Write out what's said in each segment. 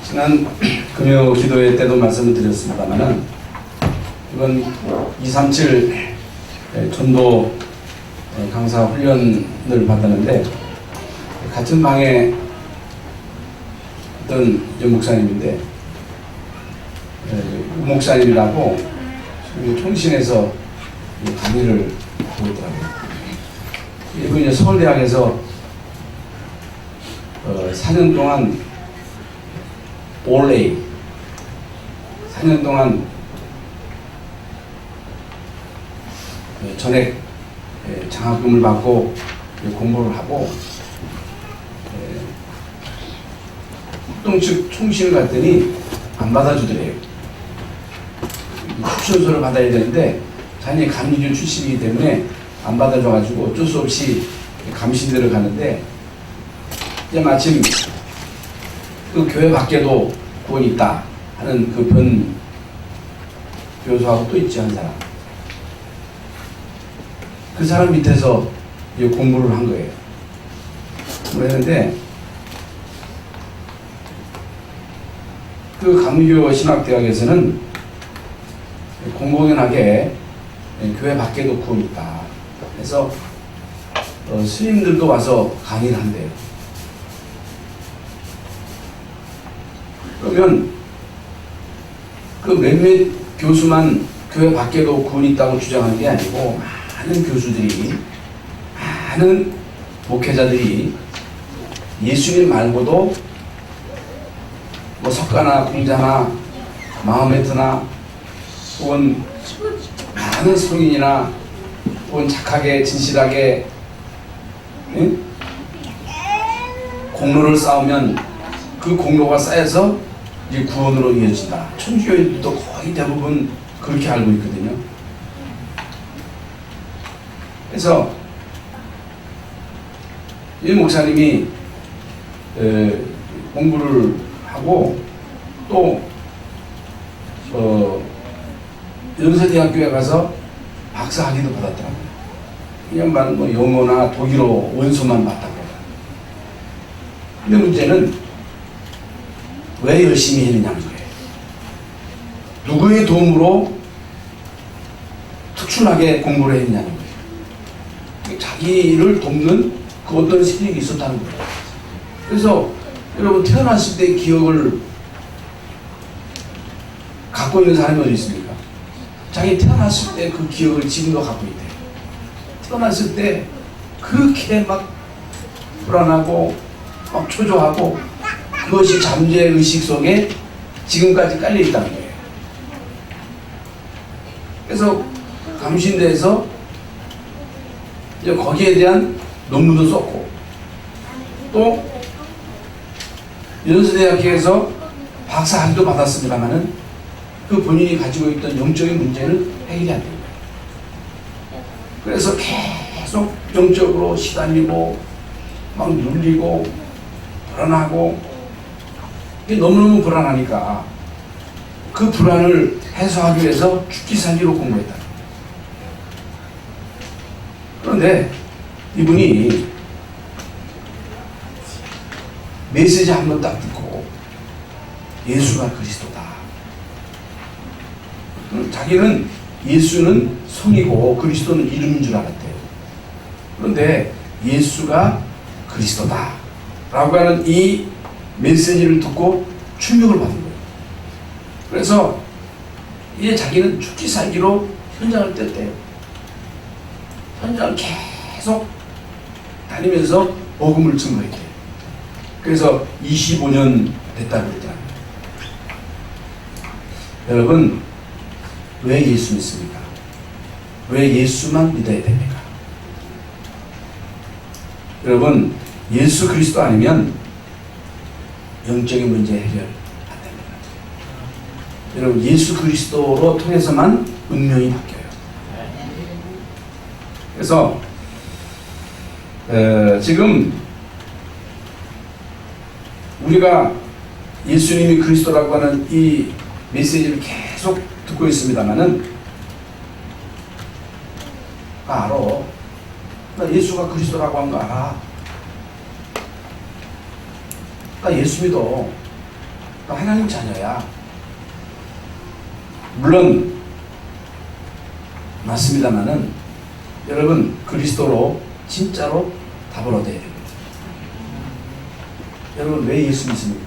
지난 금요 기도회 때도 말씀을 드렸습니다만은 이번 237 전도 강사 훈련을 받았는데 같은 방에 있던 목사님인데 목사님이라고 총신에서 강의를 하고 있더라고요. 이분이 서울대학에서 4년 동안 올레이 4년 동안 전액 장학금을 받고 공부를 하고 합동 측 총신을 갔더니 안 받아주더래요. 추천서를 받아야 되는데 자신이 감리교 출신이기 때문에 안 받아줘가지고 어쩔 수 없이 감신대를 가는데 이제 마침 그 교회 밖에도 구원이 있다 하는 그 변 교수하고 또 있지 한 사람. 그 사람 밑에서 공부를 한 거예요. 그랬는데 그 감리교 신학대학에서는 공공연하게 교회 밖에도 구원이 있다. 그래서 스님들도 와서 강의를 한대요. 그러면 그 몇몇 교수만 교회 밖에도 구원이 있다고 주장하는 게 아니고 많은 교수들이, 많은 목회자들이 예수님 말고도 뭐 석가나 공자나 마호메트나 혹은 많은 성인이나 혹은 착하게 진실하게 공로를 쌓으면 그 공로가 쌓여서 이제 구원으로 이어진다. 천주교인들도 거의 대부분 그렇게 알고 있거든요. 그래서 이 목사님이 공부를 하고 또 연세대학교에 가서 박사학위도 받았더라고요. 이 양반은 뭐 영어나 독일어 원서만 봤다고. 근데 문제는 왜 열심히 했느냐는 거예요. 누구의 도움으로 특출나게 공부를 했느냐는 거예요. 자기를 돕는 그 어떤 세력이 있었다는 거예요. 그래서 여러분 태어났을 때 기억을 갖고 있는 사람이 어디 있습니까? 자기 태어났을 때 그 기억을 지금도 갖고 있대요. 태어났을 때 그렇게 막 불안하고 막 초조하고 그것이 잠재의식 속에 지금까지 깔려 있다는 거예요. 그래서 감신대에서 이제 거기에 대한 논문도 썼고 또 연세대학교에서 박사학위도 받았습니다만은 그 본인이 가지고 있던 영적인 문제는 해결이 안 됩니다. 그래서 계속 영적으로 시달리고 막 눌리고 불안하고 너무너무 불안하니까 그 불안을 해소하기 위해서 죽기 살기로 공부했다. 그런데 이분이 메시지 한 번 딱 듣고 예수가 그리스도다. 자기는 예수는 성이고 그리스도는 이름인 줄 알았대요. 그런데 예수가 그리스도다 라고 하는 이 메시지를 듣고 충격을 받은 거예요. 그래서 이제 자기는 죽기 살기로 현장을 뗐대요. 현장을 계속 다니면서 복음을 증거했대요. 그래서 25년 됐다고 그러더라고요. 여러분, 왜 예수 믿습니까? 왜 예수만 믿어야 됩니까? 여러분, 예수 그리스도 아니면 영적인 문제 해결 안 됩니다. 여러분, 예수 그리스도로 통해서만 운명이 바뀌어요. 그래서 지금 우리가 예수님이 그리스도라고 하는 이 메시지를 계속 듣고 있습니다만은 알아. 나 예수가 그리스도라고 한 거 알아. 나 예수 믿어. 너 하나님 자녀야. 물론 맞습니다만은 여러분 그리스도로 진짜로 답을 얻어야 됩니다. 여러분 왜 예수 믿습니까?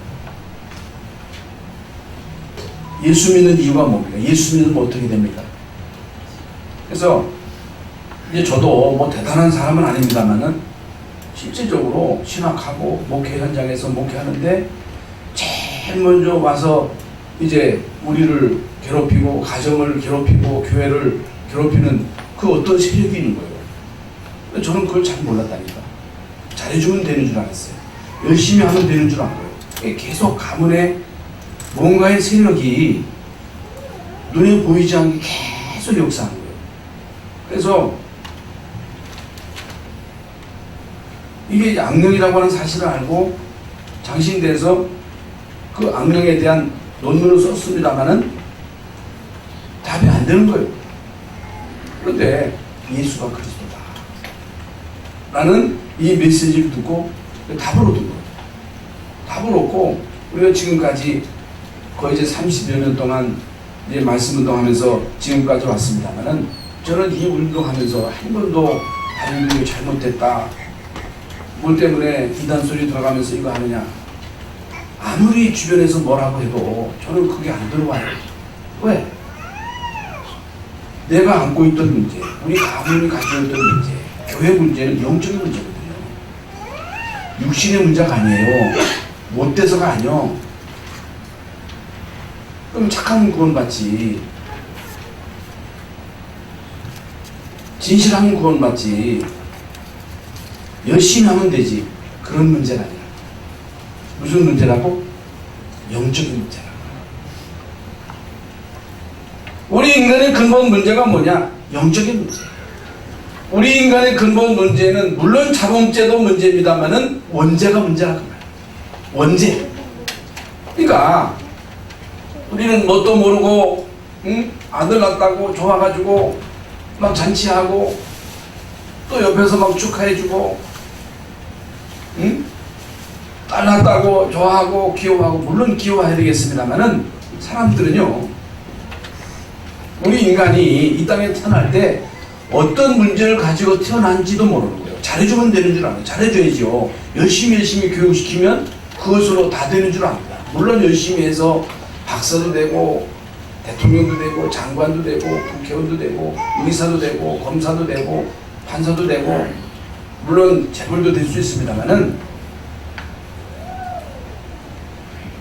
예수 믿는 이유가 뭡니까? 예수 믿으면 어떻게 됩니까? 그래서 이제 저도 뭐 대단한 사람은 아닙니다만은 실질적으로 신학하고 목회 현장에서 목회하는데 제일 먼저 와서 이제 우리를 괴롭히고 가정을 괴롭히고 교회를 괴롭히는 그 어떤 세력이 있는 거예요. 저는 그걸 잘 몰랐다니까. 잘해주면 되는 줄 알았어요. 열심히 하면 되는 줄 알고요. 계속 가문에 뭔가의 세력이 눈에 보이지 않게 계속 역사하는 거예요. 그래서 이게 악령이라고 하는 사실을 알고 장신대에서 그 악령에 대한 논문을 썼습니다만은 답이 안 되는 거예요. 그런데 예수가 그리스도다 라는 이 메시지를 듣고 답을 얻은 거예요. 답을 얻고 우리가 지금까지 거의 이제 30여 년 동안 이제 말씀 운동하면서 지금까지 왔습니다만은 저는 이 운동하면서 한 번도 다른 게 잘못됐다, 뭘 때문에 이단 소리 들어가면서 이거 하느냐, 아무리 주변에서 뭐라고 해도 저는 그게 안 들어와요. 왜? 내가 안고 있던 문제, 우리 가문이 가지고 있던 문제, 교회 문제는 영적인 문제거든요. 육신의 문제가 아니에요. 못돼서가 아니요. 그럼 착한 구원받지, 진실한 구원받지, 열심히 하면 되지. 그런 문제가 아니라 무슨 문제라고? 영적인 문제라고. 우리 인간의 근본 문제가 뭐냐? 영적인 문제. 우리 인간의 근본 문제는 물론 자범죄도 문제입니다만은 원죄가 문제라고 말이에요. 원죄. 그러니까 우리는 뭣도 모르고 아들 낳았다고 좋아가지고 막 잔치하고 또 옆에서 막 축하해주고 딸 낳았다고 좋아하고 귀여워하고, 물론 귀여워해야 되겠습니다만은 사람들은요, 우리 인간이 이 땅에 태어날 때 어떤 문제를 가지고 태어난지도 모르는 거예요. 잘해주면 되는 줄 알아요. 잘해줘야죠. 열심히 교육시키면 그것으로 다 되는 줄 압니다. 물론 열심히 해서 박사도 되고 대통령도 되고 장관도 되고 국회의원도 되고 의사도 되고 검사도 되고 판사도 되고 물론 재벌도 될 수 있습니다만은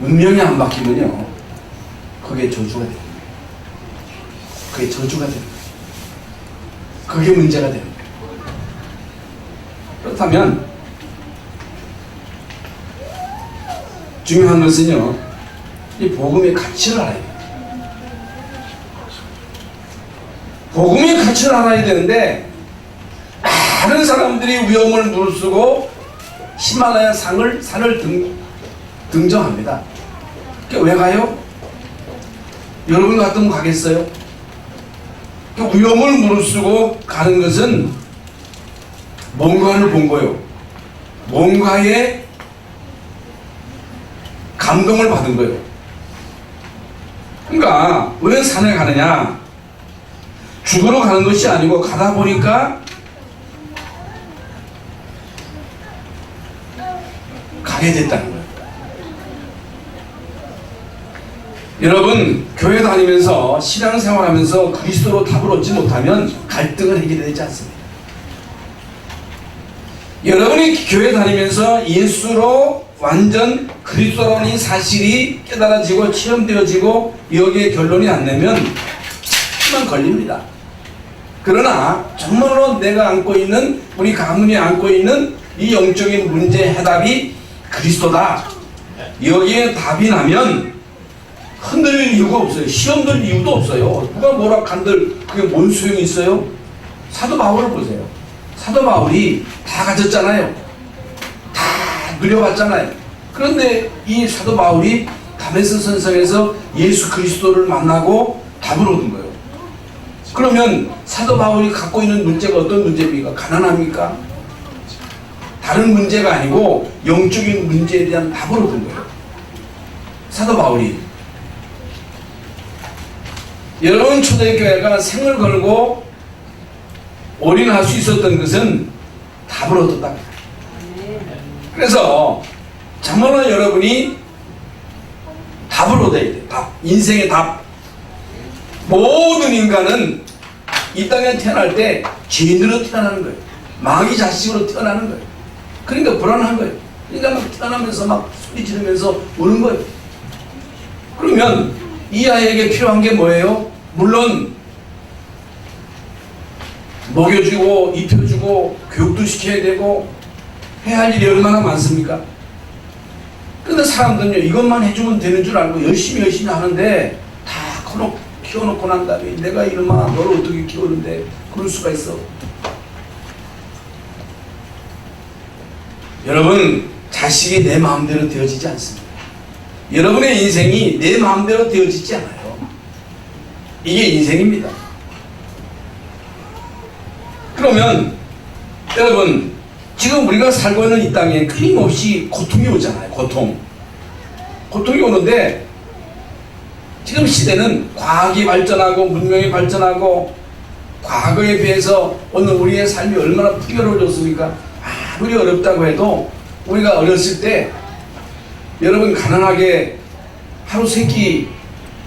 운명이 안 바뀌면요, 그게 저주가 됩니다. 그게 저주가 됩니다. 그게 문제가 됩니다. 그렇다면 중요한 것은요, 이 복음의 가치를 알아야 돼요. 복음의 가치를 알아야 되는데 많은 사람들이 위험을 무릅쓰고 히말라야 산을 등정합니다. 왜 가요? 여러분 같으면 가겠어요? 위험을 무릅쓰고 가는 것은 뭔가를 본 거예요. 뭔가의 감동을 받은 거예요. 그러니까 왜 산에 가느냐? 죽으러 가는 것이 아니고 가다 보니까 가게 됐다는 거예요. 여러분, 교회 다니면서 신앙생활하면서 그리스도로 답을 얻지 못하면 갈등을 해결되지 않습니다. 여러분이 교회 다니면서 예수로 완전 그리스도라는 이 사실이 깨달아지고 체험되어지고 여기에 결론이 안 내면 시간 걸립니다. 그러나 정말로 내가 안고 있는, 우리 가문이 안고 있는 이 영적인 문제 해답이 그리스도다, 여기에 답이 나면 흔들릴 이유가 없어요. 시험 들 이유도 없어요. 누가 뭐라 간들 그게 뭔 소용이 있어요? 사도 바울을 보세요. 사도 바울이 다 가졌잖아요. 다 누려봤잖아요. 그런데 이 사도 바울이 다메섹 선성에서 예수 그리스도를 만나고 답을 얻은 거예요. 그러면 사도 바울이 갖고 있는 문제가 어떤 문제입니까? 가난합니까? 다른 문제가 아니고 영적인 문제에 대한 답을 얻은 거예요. 사도 바울이. 여러분, 초대교회가 생을 걸고 올인할 수 있었던 것은 답을 얻었다. 그래서 정말로 여러분이 답을 얻어야 돼. 답. 인생의 답. 모든 인간은 이 땅에 태어날 때 죄인으로 태어나는 거예요. 마귀 자식으로 태어나는 거예요. 그러니까 불안한 거예요. 그러니까 막 태어나면서 막 소리 지르면서 우는 거예요. 그러면 이 아이에게 필요한 게 뭐예요? 물론 먹여주고 입혀주고 교육도 시켜야 되고 해야 할 일이 얼마나 많습니까? 근데 사람들은요, 이것만 해주면 되는 줄 알고 열심히 하는데 다 키워놓고 난 다음에 내가 이놈아 너를 어떻게 키우는데 그럴 수가 있어. 여러분, 자식이 내 마음대로 되어지지 않습니다. 여러분의 인생이 내 마음대로 되어지지 않아요. 이게 인생입니다. 그러면 여러분, 지금 우리가 살고 있는 이 땅에 끊임없이 고통이 오잖아요. 고통이 오는데 지금 시대는 과학이 발전하고 문명이 발전하고 과거에 비해서 오늘 우리의 삶이 얼마나 풍요로워졌습니까? 아무리 어렵다고 해도 우리가 어렸을 때 여러분 가난하게 하루 세끼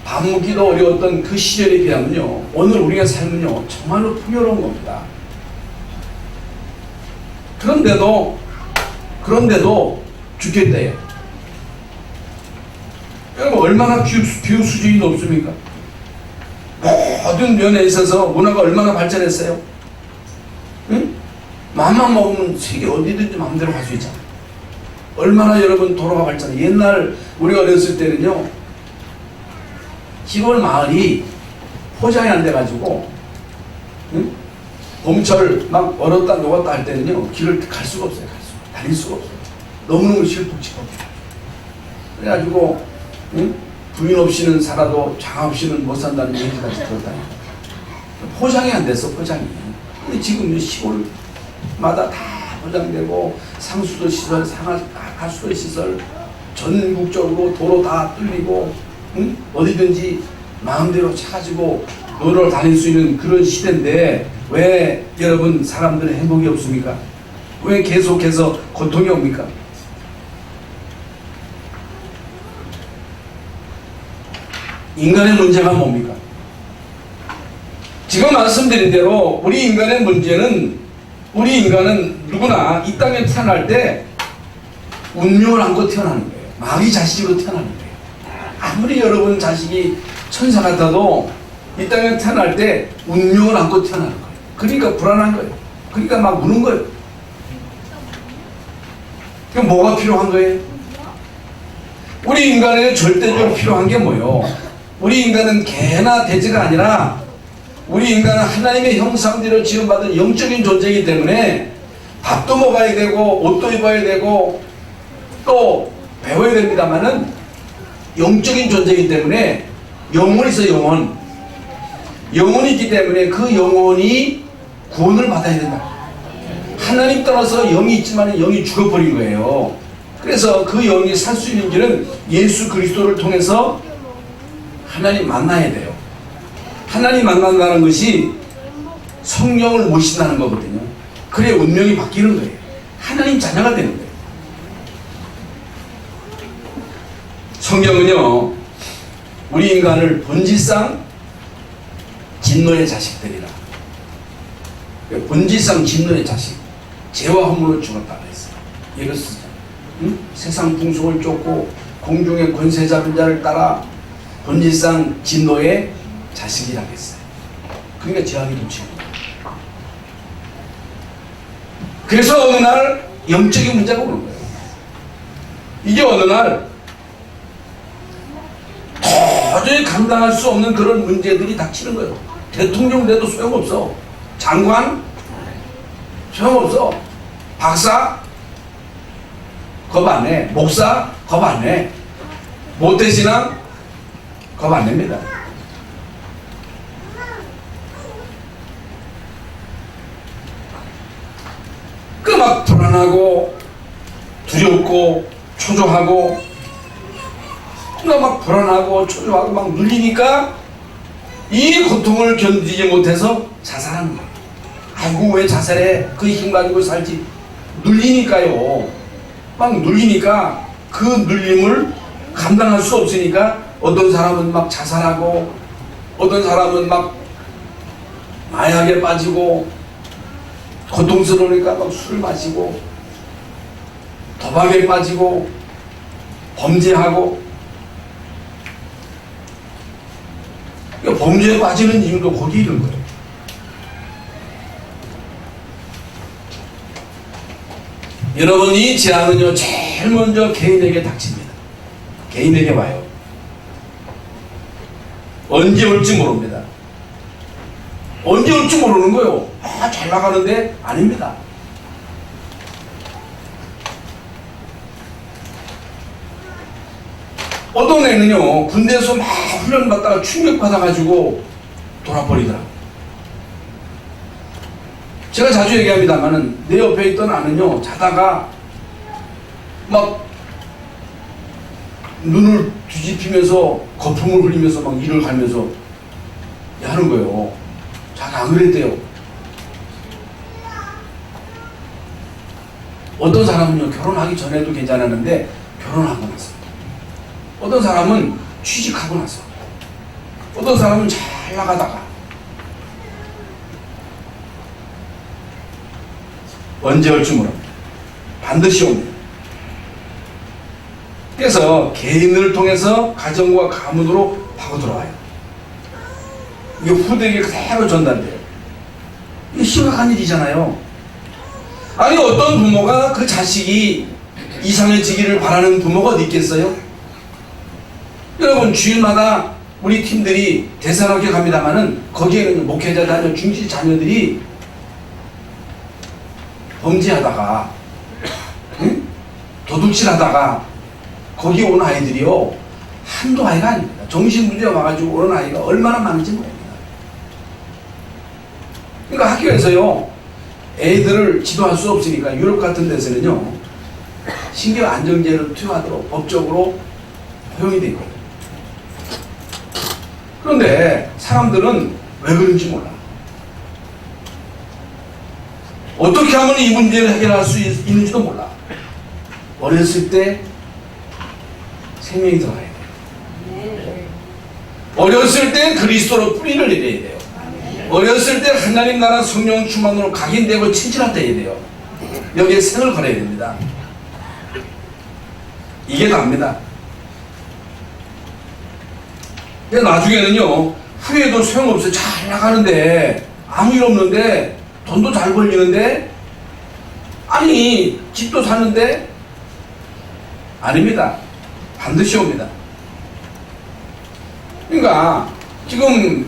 밥 먹기도 어려웠던 그 시절에 비하면요, 오늘 우리의 삶은요 정말로 풍요로운 겁니다. 그런데도 죽겠대요. 여러분, 얼마나 교육 수준이 높습니까? 모든 면에 있어서 문화가 얼마나 발전했어요? 응? 마음만 먹으면 세계 어디든지 마음대로 갈 수 있잖아요. 얼마나 여러분 도로가 발전해. 옛날 우리가 어렸을 때는요, 시골 마을이 포장이 안 돼가지고, 응? 봄철 막 얼었다 녹았다 할 때는요, 길을 갈 수가 없어요. 다닐 수가 없어요. 너무너무 실폭치고. 그래가지고 응? 부인 없이는 살아도 장 없이는 못 산다는 얘기까지 들었다니. 포장이 안 됐어, 포장이. 근데 지금 시골마다 다 포장되고 상수도 시설, 하수도 시설, 전국적으로 도로 다 뚫리고, 응? 어디든지 마음대로 차가지고 놀러 다닐 수 있는 그런 시대인데 왜 여러분 사람들은 행복이 없습니까? 왜 계속해서 고통이 옵니까? 인간의 문제가 뭡니까? 지금 말씀드린 대로 우리 인간의 문제는, 우리 인간은 누구나 이 땅에 태어날 때 운명을 안고 태어나는 거예요. 마귀 자식으로 태어나는 거예요. 아무리 여러분 자식이 천사 같아도 이 땅에 태어날 때 운명을 안고 태어나는 거예요. 그러니까 불안한 거예요. 그러니까 막 우는 거예요. 그럼 뭐가 필요한 거예요? 우리 인간에게 절대적으로 필요한 게 뭐예요? 우리 인간은 개나 돼지가 아니라 우리 인간은 하나님의 형상대로 지음받은 영적인 존재이기 때문에 밥도 먹어야 되고 옷도 입어야 되고 또 배워야 됩니다만은 영적인 존재이기 때문에 영혼이 있어요. 영혼이 있기 때문에 그 영혼이 구원을 받아야 된다. 하나님 따라서 영이 있지만 영이 죽어버린 거예요. 그래서 그 영이 살 수 있는 길은 예수 그리스도를 통해서 하나님 만나야 돼요. 하나님 만난다는 것이 성령을 모신다는 거거든요. 그래 운명이 바뀌는 거예요. 하나님 자녀가 되는 거예요. 성경은요, 우리 인간을 본질상 진노의 자식들이라. 본질상 진노의 자식. 죄와 허물로 죽었다고 했어요. 예를 쓰자. 응? 세상 풍속을 쫓고 공중의 권세 잡은 자를 따라 본질상 진노의 자식이라고 했어요. 그러니까 죄악이 묻히는 거예요. 그래서 어느 날 영적인 문제가 오는 거예요. 이게 어느 날 도저히 감당할 수 없는 그런 문제들이 닥치는 거예요. 대통령 돼도 소용없어. 장관? 소용없어. 박사? 겁 안 내. 목사? 겁 안 내. 모태신앙? 겁 안 냅니다. 그 막 불안하고 두렵고 초조하고 그러니까 막 불안하고 초조하고 막 눌리니까 이 고통을 견디지 못해서 자살하는 거예요. 아이고 왜 자살해? 그 힘 가지고 살지. 눌리니까요. 막 눌리니까 그 눌림을 감당할 수 없으니까 어떤 사람은 막 자살하고 어떤 사람은 막 마약에 빠지고 고통스러우니까 막 술을 마시고 도박에 빠지고 범죄하고. 그러니까 범죄에 빠지는 이유도 거기 있는 거예요. 여러분 이 재앙은요 제일 먼저 개인에게 닥칩니다. 개인에게 와요. 언제 올지 모릅니다. 언제 올지 모르는 거예요. 잘 나가는데 아닙니다. 어떤 애는요 군대에서 막 훈련 받다가 충격 받아가지고 돌아버리더라. 제가 자주 얘기합니다만은 내 옆에 있던 아는요 자다가 막 눈을 뒤집히면서 거품을 흘리면서 막 이를 갈면서 하는 거예요. 자기 안 그랬대요. 어떤 사람은요 결혼하기 전에도 괜찮았는데 결혼하고 나서, 어떤 사람은 취직하고 나서, 어떤 사람은 잘 나가다가 언제 올지 모릅니다. 반드시 옵니다. 그래서 개인을 통해서 가정과 가문으로 파고들어와요. 이게 후대에게 그대로 전달돼요. 이게 심각한 일이잖아요. 아니 어떤 부모가 그 자식이 이상해지기를 바라는 부모가 어디 있겠어요? 여러분 주일마다 우리 팀들이 대산학교 갑니다마는 거기에는 목회자 자녀, 중시 자녀들이 범죄하다가 도둑질하다가 거기 온 아이들이요 한두 아이가 아닙니다. 정신문제 와가지고 오는 아이가 얼마나 많은지 모릅니다. 그러니까 학교에서요 애들을 지도할 수 없으니까 유럽 같은 데서는요 신경 안정제를 투여하도록 법적으로 허용이 되어 있거든요. 그런데 사람들은 왜 그런지 몰라. 어떻게 하면 이 문제를 해결할 수 있는지도 몰라. 어렸을 때 생명이 들어가야 돼요. 어렸을 때 그리스도로 뿌리를 내려야 돼요. 어렸을 때 하나님 나라 성령 충만으로 각인되고 친칠화되어야 돼요. 여기에 생을 걸어야 됩니다. 이게 답니다. 근데 나중에는요 후회도 소용없어요. 잘 나가는데 아무 일 없는데 돈도 잘 벌리는데 아니 집도 사는데 아닙니다. 반드시 옵니다. 그러니까 지금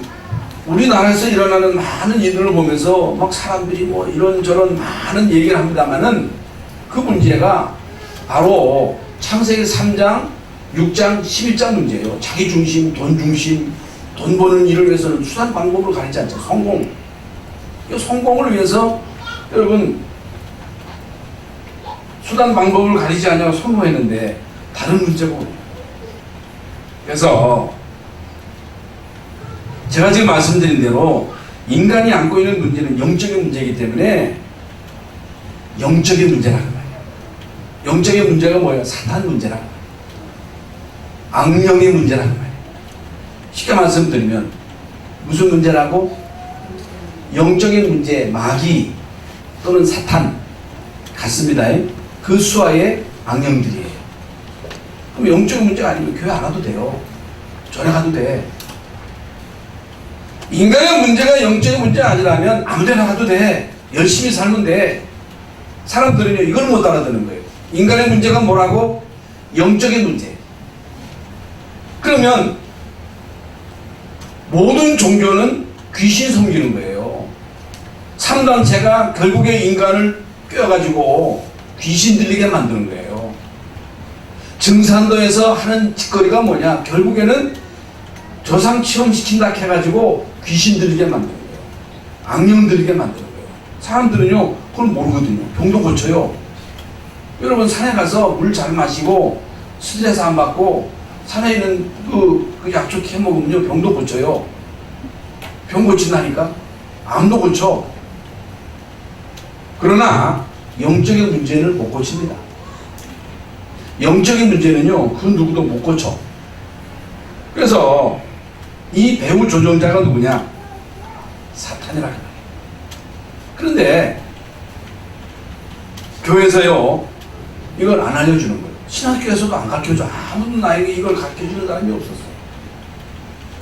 우리나라에서 일어나는 많은 일들을 보면서 막 사람들이 뭐 이런저런 많은 얘기를 합니다만은 그 문제가 바로 창세기 3장, 6장, 11장 문제예요. 자기 중심, 돈 중심, 돈 버는 일을 위해서는 수단 방법을 가리지 않죠. 성공. 이 성공을 위해서 여러분 수단 방법을 가리지 않냐고 선호했는데 다른 문제고. 그래서 제가 지금 말씀드린 대로 인간이 안고 있는 문제는 영적인 문제이기 때문에 영적인 문제라는 거예요. 영적인 문제가 뭐예요? 사탄 문제라는 거예요. 악령의 문제라는 거예요. 쉽게 말씀드리면 무슨 문제라고? 영적인 문제, 마귀 또는 사탄 같습니다. 그 수하의 악령들이에요. 그럼 영적인 문제가 아니면 교회 안 와도 돼요. 전에 가도 돼. 인간의 문제가 영적인 문제가 아니라면 아무데나 가도 돼. 열심히 살면 돼. 사람들은요 이걸 못 알아듣는 거예요. 인간의 문제가 뭐라고? 영적인 문제. 그러면 모든 종교는 귀신 섬기는 거예요. 3단체가 결국에 인간을 꿰어가지고 귀신 들리게 만드는 거예요. 증산도에서 하는 짓거리가 뭐냐? 결국에는 조상 체험시킨다 해가지고 귀신 들리게 만드는 거예요. 악령 들리게 만드는 거예요. 사람들은요 그걸 모르거든요. 병도 고쳐요. 여러분 산에 가서 물 잘 마시고 스트레스 안 받고 사나이는 그 약초 캐 먹으면요 병도 고쳐요. 병 고친다니까. 암도 고쳐. 그러나 영적인 문제는 못 고칩니다. 영적인 문제는요 그 누구도 못 고쳐. 그래서 이 배후 조종자가 누구냐? 사탄이라 그래요. 그런데 교회에서요 이걸 안 알려주는 거예요. 신학교에서도 안 가르쳐줘. 아무도 나에게 이걸 가르쳐주는 사람이 없었어.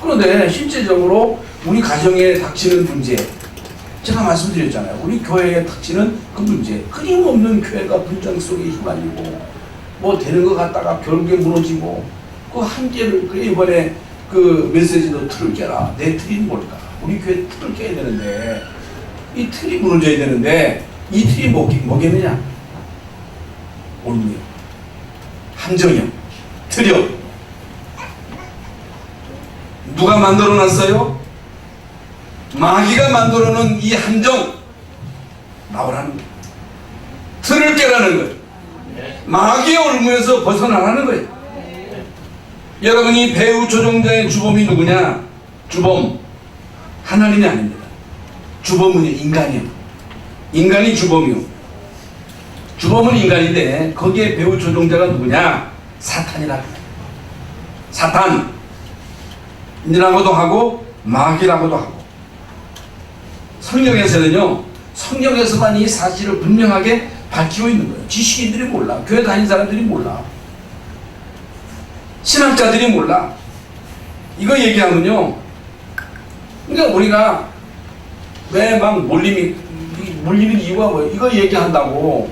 그런데 실제적으로 우리 가정에 닥치는 문제, 제가 말씀드렸잖아요. 우리 교회에 닥치는 그 문제, 끊임없는 교회가 분쟁 속에 휘말리고 뭐 되는 것 같다가 결국에 무너지고 그 한계를, 그 이번에 그 메시지도 틀을 깨라. 내 틀이 뭘까? 우리 교회 틀을 깨야 되는데 이 틀이 무너져야 되는데 이 틀이 뭐겠느냐? 올무요, 함정이요, 틀이요. 누가 만들어 놨어요? 마귀가 만들어 놓은 이 함정 나오라는 거예요. 틀을 깨라는 거예요. 마귀의 올무에서 벗어나라는 거예요. 여러분이 배후 조종자의 주범이 누구냐? 주범 하나님이 아닙니다. 주범은 인간이요. 인간이 주범이요. 주범은 인간인데 거기에 배후 조종자가 누구냐? 사탄이라고 해요. 사탄이라고도 하고 마귀라고도 하고. 성경에서는요, 성경에서만 이 사실을 분명하게 밝히고 있는 거예요. 지식인들이 몰라. 교회 다니는 사람들이 몰라. 신학자들이 몰라. 이거 얘기하면요, 그러니까 우리가 왜 막 몰리는 이유가 뭐예요? 이거 얘기한다고.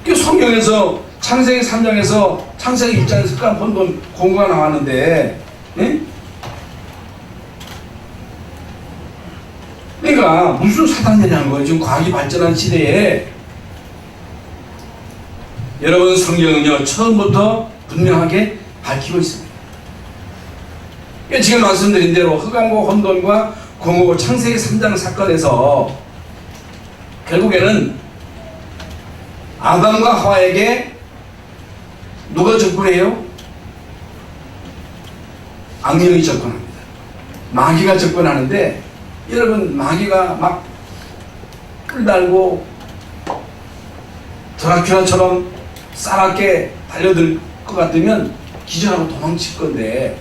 그 성경에서 창세기 3장에서 창세기 1장에서 습관 혼돈 공부가 나왔는데, 예? 그러니까 무슨 사단이냐는 거예요. 지금 과학이 발전한 시대에. 여러분, 성경은요 처음부터 분명하게 밝히고 있습니다. 그러니까 지금 말씀드린 대로 흑암과 혼돈과 공허고 창세기 3장 사건에서 결국에는 아담과 하와에게 누가 접근해요? 악령이 접근합니다. 마귀가 접근하는데, 여러분, 마귀가 막 뿔 달고 드라큘라처럼 싸납게 달려들 것 같으면 기절하고 도망칠 건데,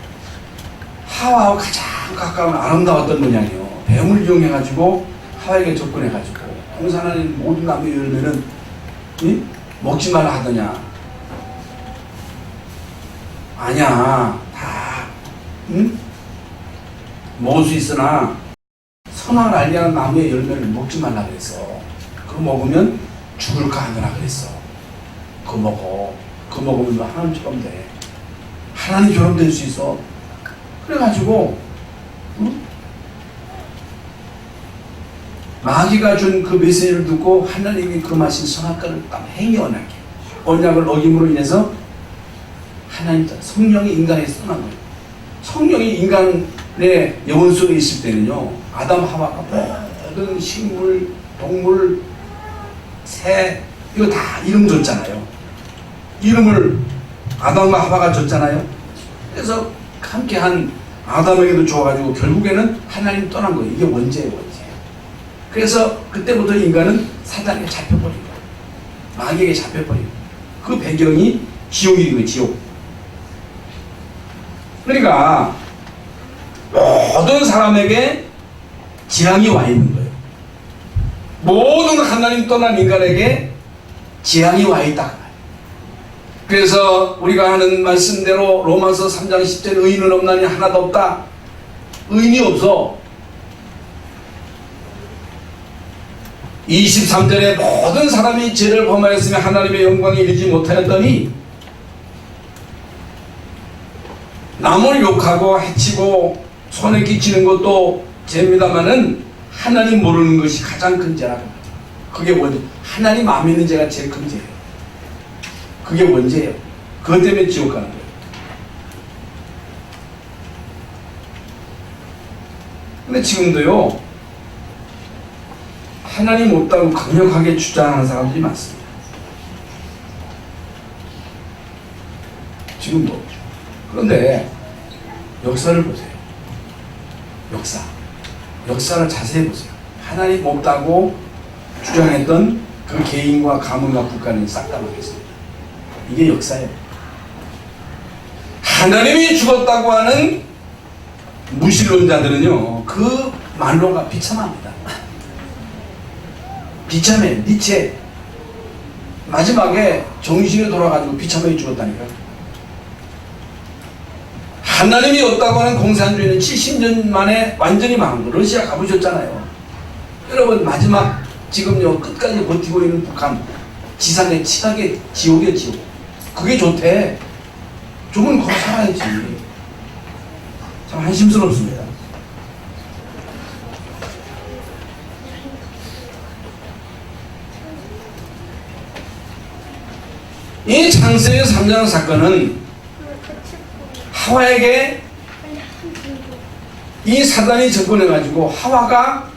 하와와 가장 가까운 아름다웠던 모양이요. 뱀을 이용해가지고 하와에게 접근해가지고 동산하는 모든 나무 열매는 먹지 말라 하더냐? 아니야. 다 먹을 수 있으나 선악을 알리는 나무의 열매를 먹지 말라 그랬어. 그거 먹으면 죽을까 하느라 그랬어. 그거 먹어. 그거 먹으면 너 하나님처럼 돼. 하나님처럼 될 수 있어. 그래가지고 마귀가 준 그 메시지를 듣고 하나님이 그 마신 선악과를 딱 행위 언약을 어김으로 인해서 하나님, 성령이 인간에 떠난 거예요. 성령이 인간의 영혼 속에 있을 때는요, 아담 하와가 모든 식물, 동물, 새, 이거 다 이름 줬잖아요. 이름을 아담과 하와가 줬잖아요. 그래서 함께한 아담에게도 줘가지고 결국에는 하나님 떠난 거예요. 이게 원죄예요, 원죄. 그래서 그때부터 인간은 사단에게 잡혀버린 거예요. 마귀에게 잡혀버린 거예요. 그 배경이 지옥인 거예요, 지옥. 그러니까 모든 사람에게 재앙이 와 있는 거예요. 모든 하나님 떠난 인간에게 재앙이 와 있다. 그래서 우리가 하는 말씀대로 로마서 3장 10절 의인은 없나니 하나도 없다. 의인이 없어. 23절에 모든 사람이 죄를 범하였으며 하나님의 영광에 이르지 못하였더니, 남을 욕하고 해치고 손에 끼치는 것도 죄입니다마는 하나님 모르는 것이 가장 큰 죄라고. 그게 원죄. 하나님 안 믿는 죄가 제일 큰 죄예요. 그게 원죄예요. 그것 때문에 지옥 가는 거예요. 근데 지금도요, 하나님 없다고 강력하게 주장하는 사람들이 많습니다. 지금도. 그런데 역사를 보세요. 역사를 자세히 보세요. 하나님 없다고 주장했던 그 개인과 가문과 국가는 싹 다 망했습니다. 이게 역사예요. 하나님이 죽었다고 하는 무신론자들은요, 그 말로가 비참합니다. 비참해. 니체 마지막에 정신이 돌아가지고 비참하게 죽었다니까. 하나님이 없다고 하는 공산주의는 70년 만에 완전히 망한 거. 러시아 가보셨잖아요. 여러분, 마지막 지금요 끝까지 버티고 있는 북한, 지상의 치각의 지옥이에요. 지옥. 그게 좋대. 조금 거기 살아야지. 참 한심스럽습니다. 이 창세기 3장 사건은 하와에게 이 사단이 접근해가지고 하와가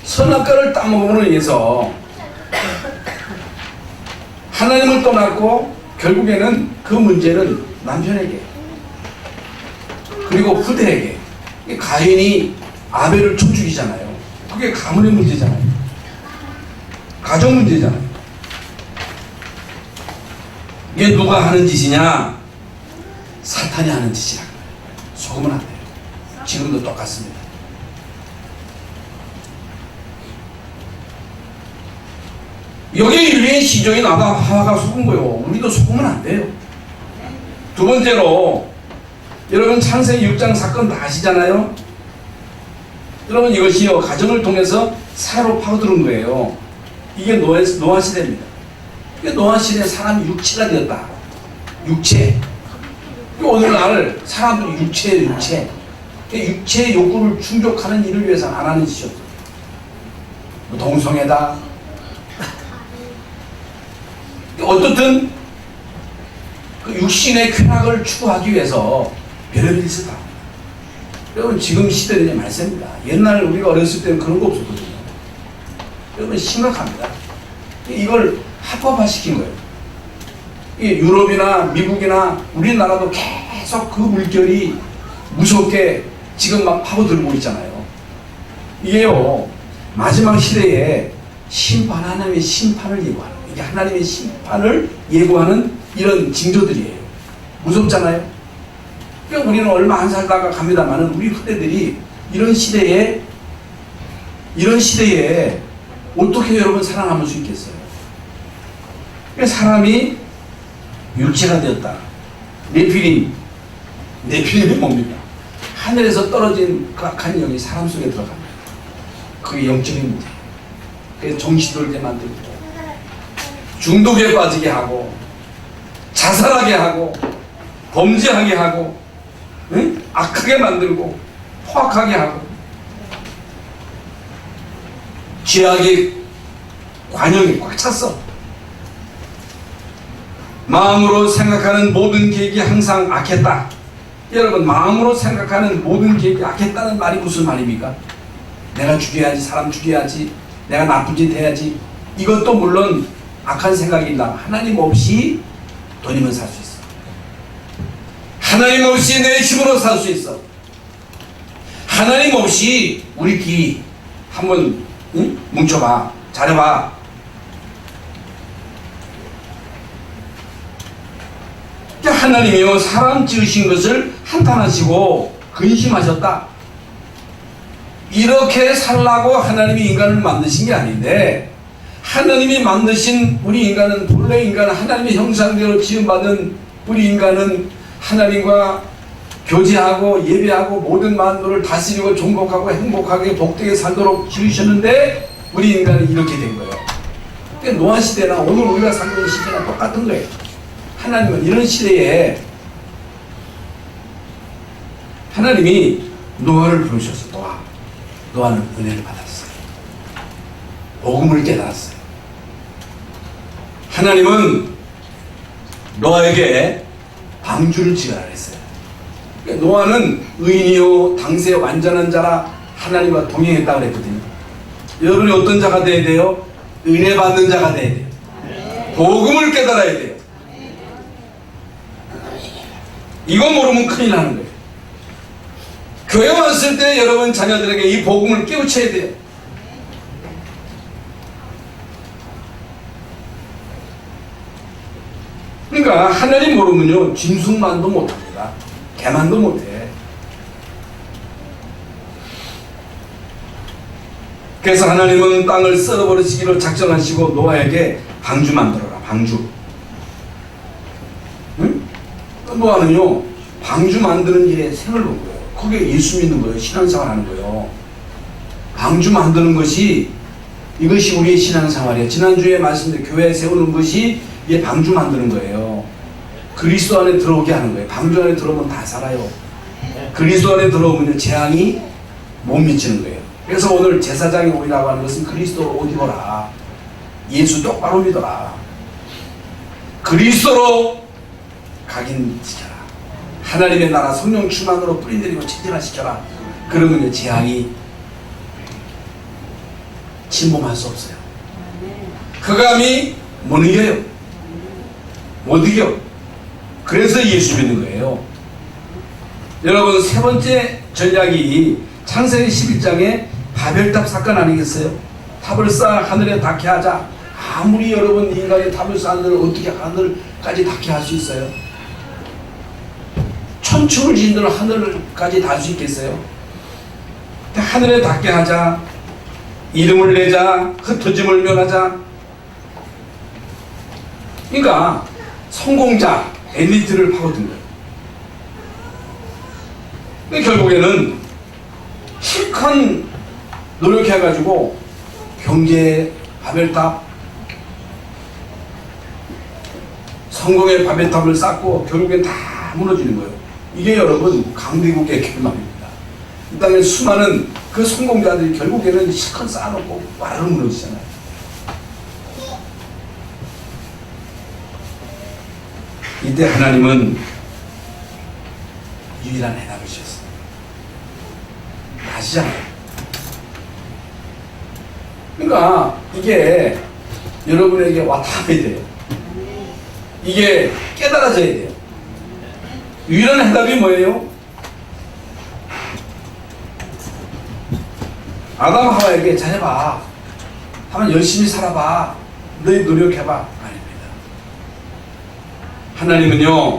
선악과를 따먹음으로 인해서 하나님을 떠났고, 결국에는 그 문제는 남편에게 그리고 후대에게, 가인이 아벨을 쳐 죽이잖아요. 그게 가문의 문제잖아요. 가정 문제잖아요. 이게 누가 하는 짓이냐? 사탄이 하는 짓이라. 속으면 안 돼요. 지금도 똑같습니다. 여기에 윤리의 시종이 나다 하와가 속은 거요. 우리도 속으면 안 돼요. 두 번째로, 여러분 창세기 6장 사건 다 아시잖아요. 여러분 이것이요 가정을 통해서 사로 파고드는 거예요. 이게 노아 시대입니다. 이게 노아 시대에 사람이 육체가 되었다. 육체. 오늘날 사람들이 육체의 욕구를 충족하는 일을 위해서 안 하는 짓이었어. 뭐 동성애다. 어떻든 그 육신의 쾌락을 추구하기 위해서 별의별 짓을 다 합니다. 여러분 지금 시대는 말씀입니다. 옛날 우리가 어렸을 때는 그런 거 없었거든요. 여러분 심각합니다. 이걸 합법화시킨 거예요. 유럽이나 미국이나 우리나라도 계속 그 물결이 무섭게 지금 막 파고들고 있잖아요. 이게요 마지막 시대에 하나님의 심판을 예고하는, 이게 하나님의 심판을 예고하는 이런 징조들이에요. 무섭잖아요. 그러니까 우리는 얼마 안 살다가 갑니다만은 우리 후대들이 이런 시대에 어떻게 여러분 살아남을 수 있겠어요? 그러니까 사람이 육체가 되었다. 네필림이 뭡니까? 하늘에서 떨어진 그 악한 영이 사람 속에 들어갑니다. 그게 영적인 문제예요. 그래서 정신 돌게 만들고, 중독에 빠지게 하고, 자살하게 하고, 범죄하게 하고, 응? 악하게 만들고, 포악하게 하고, 죄악의 관영이 꽉 찼어. 마음으로 생각하는 모든 계획이 항상 악했다. 여러분, 마음으로 생각하는 모든 계획이 악했다는 말이 무슨 말입니까? 내가 죽여야지, 사람 죽여야지, 내가 나쁜 짓 해야지. 이것도 물론 악한 생각이다. 하나님 없이 돈이면 살 수 있어. 하나님 없이 내 힘으로 살 수 있어. 하나님 없이 우리끼리 한번 뭉쳐봐. 잘해봐. 하나님이요 사람 지으신 것을 한탄하시고 근심하셨다. 이렇게 살라고 하나님이 인간을 만드신 게 아닌데, 하나님이 만드신 우리 인간은, 본래 인간은 하나님의 형상대로 지음받은 우리 인간은 하나님과 교제하고 예배하고 모든 만물을 다스리고 종복하고 행복하게 복되게 살도록 지으셨는데 우리 인간은 이렇게 된 거예요. 그러니까 노아 시대나 오늘 우리가 살고 있는 시대나 똑같은 거예요. 하나님은 이런 시대에 하나님이 노아를 부르셨어. 노아는 은혜를 받았어요. 복음을 깨달았어요. 하나님은 노아에게 방주를 지으라 했어요. 그러니까 노아는 의인이요 당세에 완전한 자라 하나님과 동행했다고 그랬거든요. 여러분이 어떤 자가 돼야 돼요? 은혜 받는 자가 돼야 돼요. 복음을 깨달아야 돼요. 이거 모르면 큰일 나는 거예요. 교회 왔을 때 여러분 자녀들에게 이 복음을 깨우쳐야 돼요. 그러니까 하나님 모르면요 짐승만도 못합니다. 개만도 못해. 그래서 하나님은 땅을 썰어버리시기로 작정하시고 노아에게 방주 만들어라. 방주. 응? 노아는요 방주 만드는 일에 생을 놓은 거예요. 거기에 예수 믿는 거예요. 신앙생활 하는 거예요. 방주 만드는 것이 이것이 우리의 신앙생활이에요. 지난주에 말씀드린 교회 세우는 것이 이게 방주 만드는 거예요. 그리스도 안에 들어오게 하는 거예요. 방주 안에 들어오면 다 살아요. 그리스도 안에 들어오면 재앙이 못 미치는 거예요. 그래서 오늘 제사장이 오리라고 하는 것은 그리스도로 옷 입어라. 예수 똑바로 믿어라. 그리스도로 각인시켜라. 하나님의 나라 성령 충만으로 뿌리내리고 체질화시켜라. 그러면 재앙이 침범할 수 없어요. 흑암이 못 이겨요. 못 이겨. 그래서 예수 믿는 거예요. 여러분 세 번째 전략이 창세기 11장에 바벨탑 사건 아니겠어요? 탑을 쌓아 하늘에 닿게 하자. 아무리 여러분 인간이 탑을 쌓은 데를 어떻게 하늘까지 닿게 할 수 있어요? 천층을 지은 데를 하늘까지 닿을 수 있겠어요? 하늘에 닿게 하자. 이름을 내자. 흩어짐을 멸하자. 그러니까 성공자 엘리트를 파고든 거예요. 결국에는 실컷 노력해가지고 경제 바벨탑 성공의 바벨탑을 쌓고 결국엔 다 무너지는 거예요. 이게 여러분 강대국의 결말입니다. 이 땅에 수많은 그 성공자들이 결국에는 실컷 쌓아놓고 와르르 무너지잖아요. 이때 하나님은 유일한 해답을 주셨어요. 아시잖아요. 그러니까 이게 여러분에게 와 닿아야 돼요. 이게 깨달아져야 돼요. 유일한 해답이 뭐예요? 아담 하와에게 잘해봐. 한번 열심히 살아봐. 너희 노력해봐. 하나님은요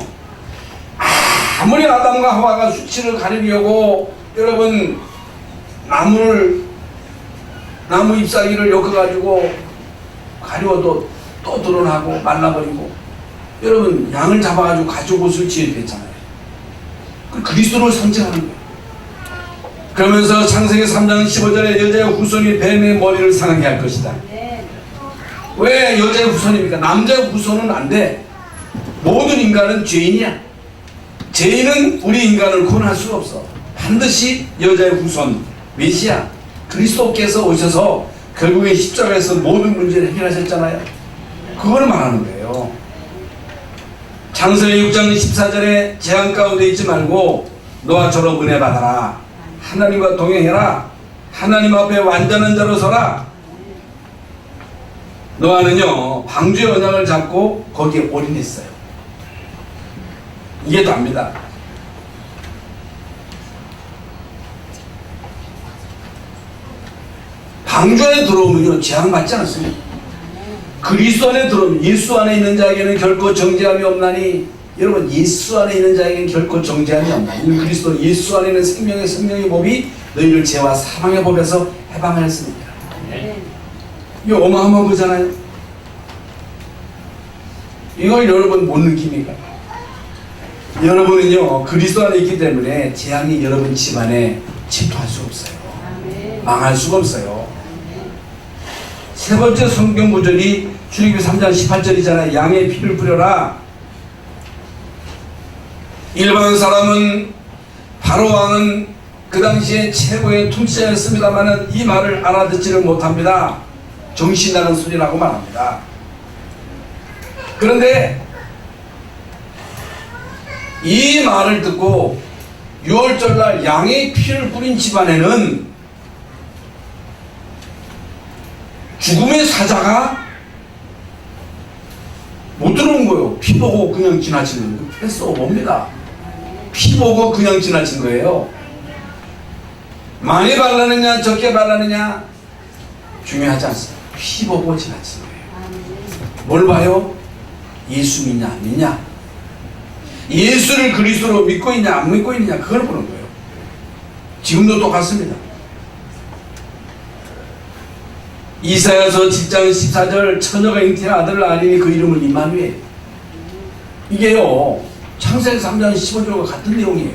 아무리 아담과 하와가 수치를 가리려고 여러분 나무 잎사귀를 엮어가지고 가려워도 또 드러나고 말라버리고 여러분 양을 잡아가지고 가죽옷을 지어냈잖아요. 그 그리스도를 상징하는 거예요. 그러면서 창세기 3장 15절에 여자의 후손이 뱀의 머리를 상하게 할 것이다. 왜 여자의 후손입니까? 남자의 후손은 안 돼. 모든 인간은 죄인이야. 죄인은 우리 인간을 구원할 수가 없어. 반드시 여자의 후손 메시아 그리스도께서 오셔서 결국에 십자가에서 모든 문제를 해결하셨잖아요. 그걸 말하는 거예요. 창세기 6장 14절에 재앙 가운데 있지 말고 노아처럼 은혜 받아라. 하나님과 동행해라. 하나님 앞에 완전한 자로 서라. 노아는요 방주의 언약을 잡고 거기에 올인했어요. 이게 답니다. 방주 안에 들어오면요 재앙 받지 않습니다. 그리스도 안에 들어오면 예수 안에 있는 자에게는 결코 정죄함이 없나니 여러분 예수 안에 있는 자에게는 결코 정죄함이 없나니 그리스도 예수 안에 있는 생명의 법이 너희를 죄와 사망의 법에서 해방하였습니다. 이거 어마어마한 거잖아요. 이걸 여러분 못 느낍니까? 여러분은요 그리스도 안에 있기 때문에 재앙이 여러분 집안에 침투할 수 없어요. 망할 수가 없어요. 세 번째 성경 구절이 출애굽기 3장 18절이잖아요. 양의 피를 뿌려라. 일반 사람은 바로 왕은 그 당시에 최고의 통치자였습니다마는 이 말을 알아듣지를 못합니다. 정신나는 소리라고 말합니다. 그런데 이 말을 듣고 6월절날 양의 피를 뿌린 집안에는 죽음의 사자가 못 들어온 거예요. 피 보고 그냥 지나치는 거. 패스 옵니다. 피 보고 그냥 지나친 거예요. 많이 발랐느냐 적게 발랐느냐 중요하지 않습니다. 피 보고 지나친 거예요. 뭘 봐요? 예수 믿냐 안 믿냐, 예수를 그리스도로 믿고 있냐 안 믿고 있느냐, 그걸 보는 거예요. 지금도 똑같습니다. 이사야서 10장 14절 처녀가 잉태한 아들을 낳으니 그 이름을 임마누엘. 이게요 창세기 3장 15절과 같은 내용이에요.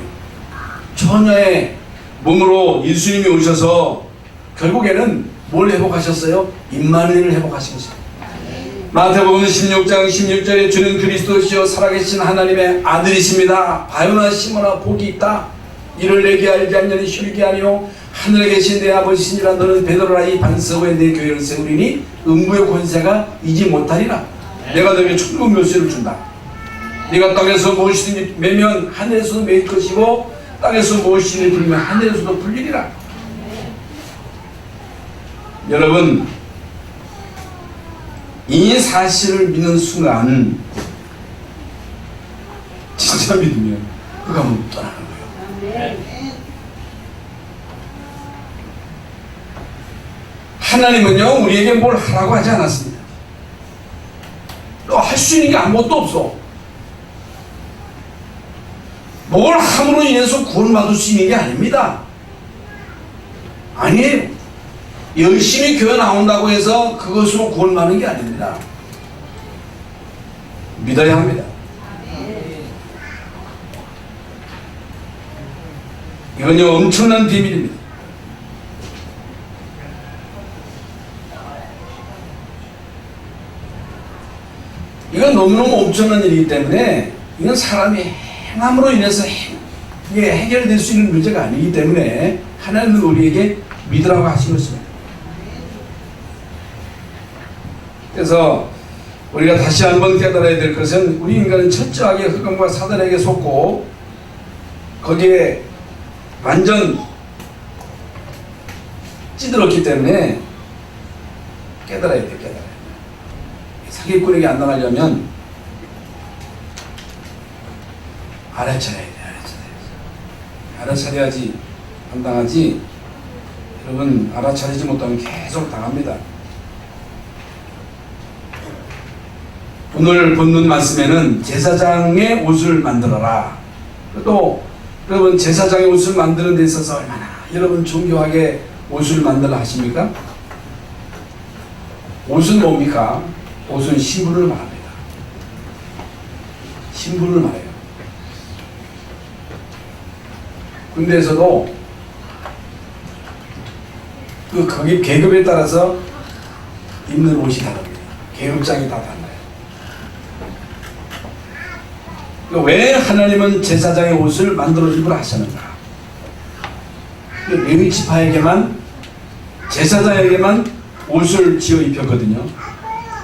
처녀의 몸으로 예수님이 오셔서 결국에는 뭘 회복하셨어요? 임마누엘을 회복하신 것입니다. 마태복음 16장 16절에 주는 그리스도시요 살아계신 하나님의 아들이십니다. 바요나 시모나 복이 있다. 이를 내게 알게 한 년이 쉬게 하니요 하늘에 계신 내 아버지시니라. 너는 베드로라. 이 반석에 내 교회를 세우리니 음부의 권세가 이지 못하리라. 내가 너에게 천국 멸세를 준다. 네가 땅에서 무엇이든지 매면 하늘에서도 매일 것이고 땅에서 무엇이든지 불면 하늘에서도 불리리라. 여러분, 이 사실을 믿는 순간 진짜 믿으면 그 가문 떠나는 거예요. 하나님은요 우리에게 뭘 하라고 하지 않았습니다. 너 할 수 있는 게 아무것도 없어. 뭘 함으로 인해서 구원받을 수 있는 게 아닙니다. 아니에요. 열심히 교회 나온다고 해서 그것으로 구원받는 게 아닙니다. 믿어야 합니다. 이건요 엄청난 비밀입니다. 이건 너무너무 엄청난 일이기 때문에 이건 사람이 행함으로 인해서 이게 해결될 수 있는 문제가 아니기 때문에 하나님은 우리에게 믿으라고 하신 것입니다. 그래서 우리가 다시 한번 깨달아야 될 것은 우리 인간은 철저하게 흑암과 사단에게 속고 거기에 완전 찌들었기 때문에 깨달아야 돼. 깨달아야 돼. 사기꾼에게 안 당하려면 알아차려야 돼. 알아차려야지 안 당하지. 여러분 알아차리지 못하면 계속 당합니다. 오늘 본문 말씀에는 제사장의 옷을 만들어라. 또 여러분 제사장의 옷을 만드는 데 있어서 얼마나 여러분 정교하게 옷을 만들어 하십니까? 옷은 뭡니까? 옷은 신분을 말합니다. 신분을 말해요. 군대에서도 거기 계급에 따라서 입는 옷이 다릅니다. 계급장이 다 달라요. 왜 하나님은 제사장의 옷을 만들어 입으라 하셨는가? 레위 지파에게만, 제사장에게만 옷을 지어 입혔거든요.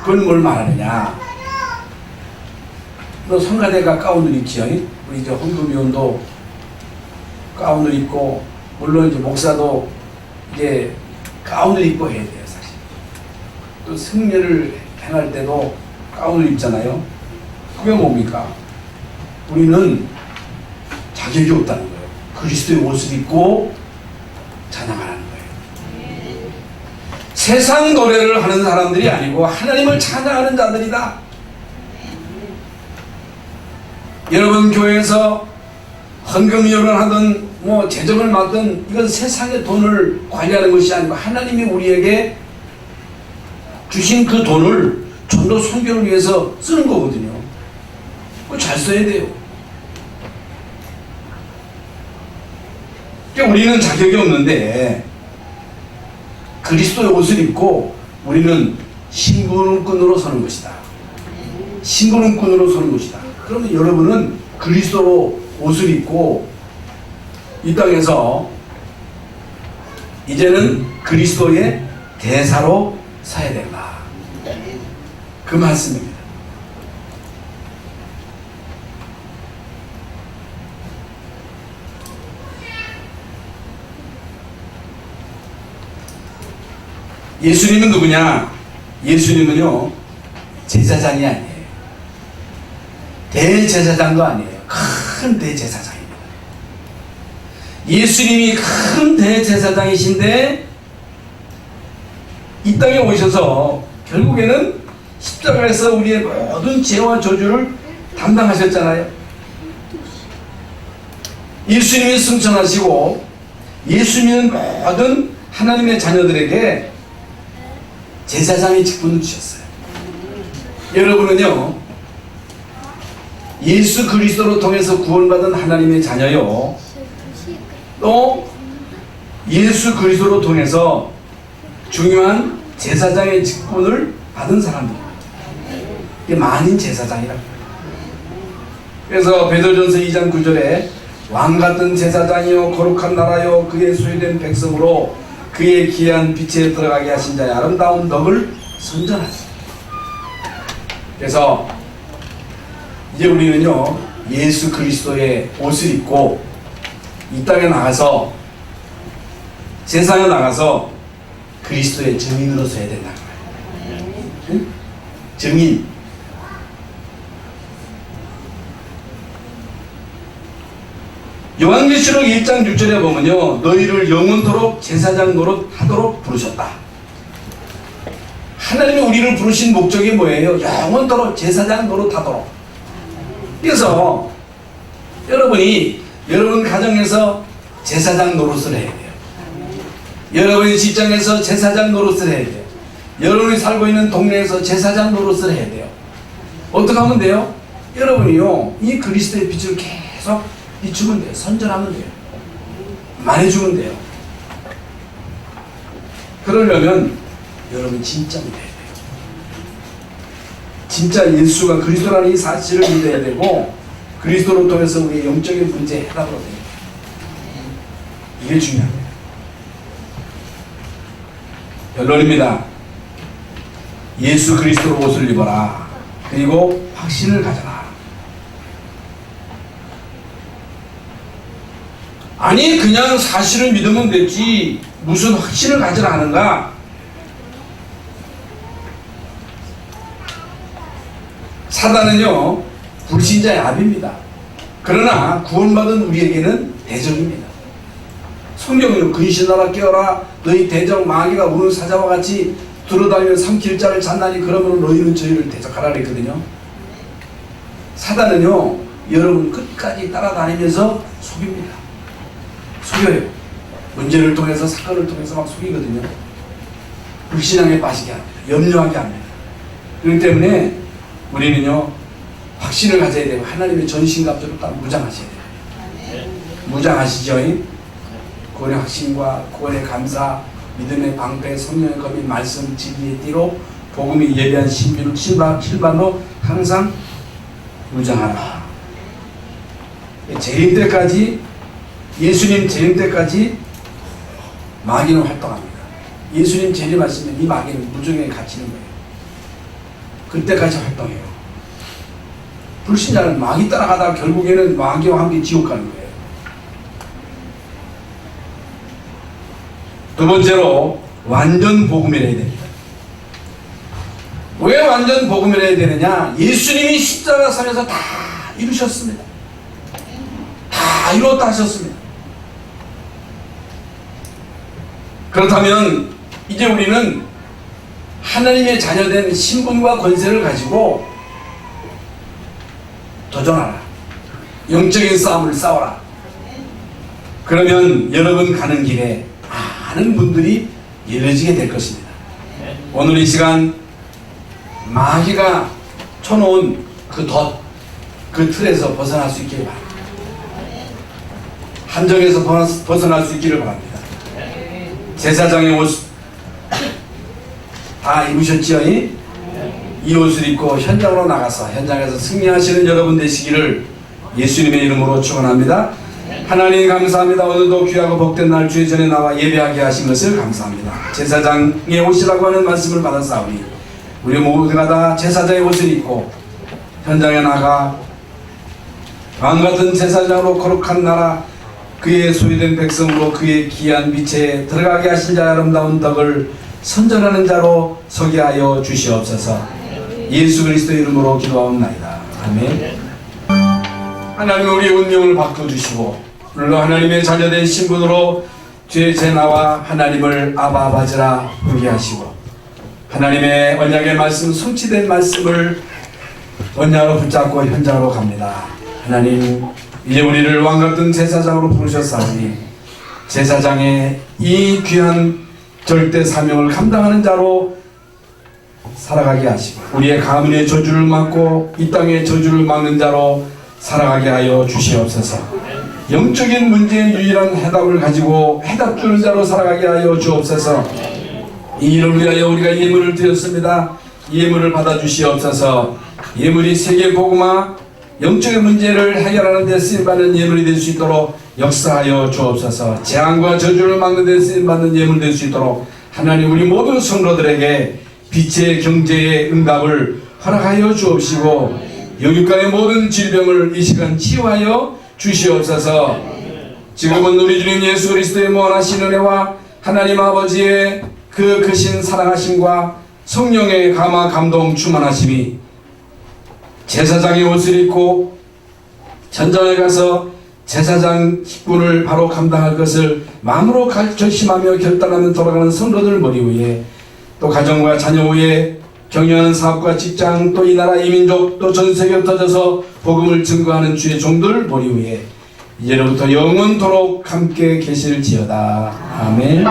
그건 뭘 말하느냐? 또 성가대가 가운을 입지요. 우리 이제 헌금위원도 가운을 입고, 물론 이제 목사도 이게 가운을 입고 해야 돼요, 사실. 또 승례를 행할 때도 가운을 입잖아요. 그게 뭡니까? 우리는 자격이 없다는 거예요. 그리스도의 옷을 입고 찬양하라는 거예요. 세상 노래를 하는 사람들이 아니고 하나님을 찬양하는 자들이다. 여러분 교회에서 헌금위원을 하든 뭐 재정을 맡든 이건 세상의 돈을 관리하는 것이 아니고 하나님이 우리에게 주신 그 돈을 전도 선교를 위해서 쓰는 거거든요. 그거 잘 써야 돼요. 그러니까 우리는 자격이 없는데 그리스도의 옷을 입고 우리는 심부름꾼으로 서는 것이다. 심부름꾼으로 서는 것이다. 그러면 여러분은 그리스도로 옷을 입고 이 땅에서 이제는 그리스도의 대사로 서야 된다. 그 말씀입니다. 예수님은 누구냐? 예수님은요 제사장이 아니에요. 대제사장도 아니에요. 큰 대제사장입니다. 예수님이 큰 대제사장이신데 이 땅에 오셔서 결국에는 십자가에서 우리의 모든 죄와 저주를 담당하셨잖아요. 예수님이 승천하시고 예수 믿는 모든 하나님의 자녀들에게 제사장의 직분을 주셨어요. 여러분은요, 예수 그리스도로 통해서 구원받은 하나님의 자녀요, 또 예수 그리스도로 통해서 중요한 제사장의 직분을 받은 사람들입니다. 이게 만인 제사장이라고. 그래서 베드로전서 2장 9절에 왕같은 제사장이요 거룩한 나라요 그의 소유된 백성으로 그의 귀한 빛에 들어가게 하신 자의 아름다운 덕을 선전하시. 그래서 이제 우리는요, 예수 그리스도의 옷을 입고 이 땅에 나가서, 세상에 나가서 그리스도의 증인으로 서야 된다는 거예요. 응? 증인. 요한계시록 1장 6절에 보면요, 너희를 영원토록 제사장 노릇 하도록 부르셨다. 하나님이 우리를 부르신 목적이 뭐예요? 영원토록 제사장 노릇 하도록. 그래서 여러분이 여러분 가정에서 제사장 노릇을 해야 돼요. 여러분의 직장에서 제사장 노릇을 해야 돼요. 여러분이 살고 있는 동네에서 제사장 노릇을 해야 돼요. 어떻게 하면 돼요? 여러분이요, 이 그리스도의 빛을 계속 비추면 돼요. 선전하면 돼요. 말해주면 돼요. 그러려면 여러분 진짜 믿어야 돼요. 진짜 예수가 그리스도라는 이 사실을 믿어야 되고, 그리스도를 통해서 우리의 영적인 문제에 해답을 얻어야 돼요. 이게 중요합니다. 결론입니다. 예수 그리스도로 옷을 입어라. 그리고 확신을 가져라. 아니 그냥 사실을 믿으면 되지 무슨 확신을 가져라 하는가? 사단은요, 불신자의 압입니다. 그러나 구원받은 우리에게는 대적입니다. 성경은 근신하라 깨어라 너희 대적 마귀가 우는 사자와 같이 들어다니며 삼킬 자를 찾나니 그러므로 너희는 저희를 대적하라 그랬거든요. 사단은요, 여러분 끝까지 따라다니면서 속입니다. 속여요. 문제를 통해서, 사건을 통해서 막 속이거든요. 불신앙에 빠지게 합니다. 염려하게 합니다. 그렇기 때문에 우리는요, 확신을 가져야 되고 하나님의 전신갑주로 딱 무장하셔야 돼요. 무장하시죠? 구원의 확신과 구원의 감사, 믿음의 방패, 성령의 검인, 말씀, 진리의 띠로 복음이 예비한 신비로 실반로 항상 무장하라. 재림 때까지, 예수님 재림 때까지 마귀는 활동합니다. 예수님 재림하시면 이 마귀는 무중에 갇히는 거예요. 그때까지 활동해요. 불신자는 마귀 따라가다가 결국에는 마귀와 함께 지옥 가는 거예요. 두 번째로 완전 복음을 해야 됩니다. 왜 완전 복음을 해야 되느냐? 예수님이 십자가상에서 다 이루셨습니다. 다 이루었다 하셨습니다. 그렇다면 이제 우리는 하나님의 자녀된 신분과 권세를 가지고 도전하라. 영적인 싸움을 싸워라. 그러면 여러분 가는 길에 많은 분들이 열려지게 될 것입니다. 오늘 이 시간 마귀가 쳐놓은 그 덫, 그 틀에서 벗어날 수 있기를 바랍니다. 함정에서 벗어날 수 있기를 바랍니다. 제사장의 옷 다 입으셨지요? 이 옷을 입고 현장으로 나가서 현장에서 승리하시는 여러분 되시기를 예수님의 이름으로 축원합니다. 하나님 감사합니다. 오늘도 귀하고 복된 날 주의 전에 나와 예배하게 하신 것을 감사합니다. 제사장의 옷이라고 하는 말씀을 받았사오니 우리 모두가 다 제사장의 옷을 입고 현장에 나가 왕같은 제사장으로 거룩한 나라 그의 소유된 백성으로 그의 귀한 빛에 들어가게 하신 자의 아름다운 덕을 선전하는 자로 서게 하여 주시옵소서. 예수 그리스도 이름으로 기도하옵나이다. 아멘. 하나님 우리의 운명을 바꿔주시고 물론 하나님의 자녀된 신분으로 죄 나와 하나님을 아바 아버지라 부르게 하시고 하나님의 언약의 말씀, 성취된 말씀을 언약으로 붙잡고 현장으로 갑니다. 하나님, 이제 우리를 왕같은 제사장으로 부르셨사오니 제사장의 이 귀한 절대 사명을 감당하는 자로 살아가게 하시고 우리의 가문의 저주를 막고 이 땅의 저주를 막는 자로 살아가게 하여 주시옵소서. 영적인 문제의 유일한 해답을 가지고 해답 주는 자로 살아가게 하여 주옵소서. 이 일을 위하여 우리가 예물을 드렸습니다. 예물을 받아주시옵소서. 예물이 세계복음화 영적인 문제를 해결하는 데 쓰임받는 예물이 될 수 있도록 역사하여 주옵소서. 재앙과 저주를 막는 데 쓰임받는 예물이 될 수 있도록 하나님 우리 모든 성도들에게 빛의 경제의 응답을 허락하여 주옵시고 영육간의 모든 질병을 이 시간 치유하여 주시옵소서. 지금은 우리 주님 예수 그리스도의 무한하신 은혜와 하나님 아버지의 그 크신 사랑하심과 성령의 감화 감동 충만하심이 제사장의 옷을 입고 전장에 가서 제사장 직분을 바로 감당할 것을 마음으로 결심하며 결단하며 돌아가는 성도들 머리 위에 또 가정과 자녀 위에 경영하는 사업과 직장 또 이 나라 이민족 또 전세계에 흩어져서 복음을 증거하는 주의 종들 머리 위에 이제로부터 영원토록 함께 계실지어다. 아멘.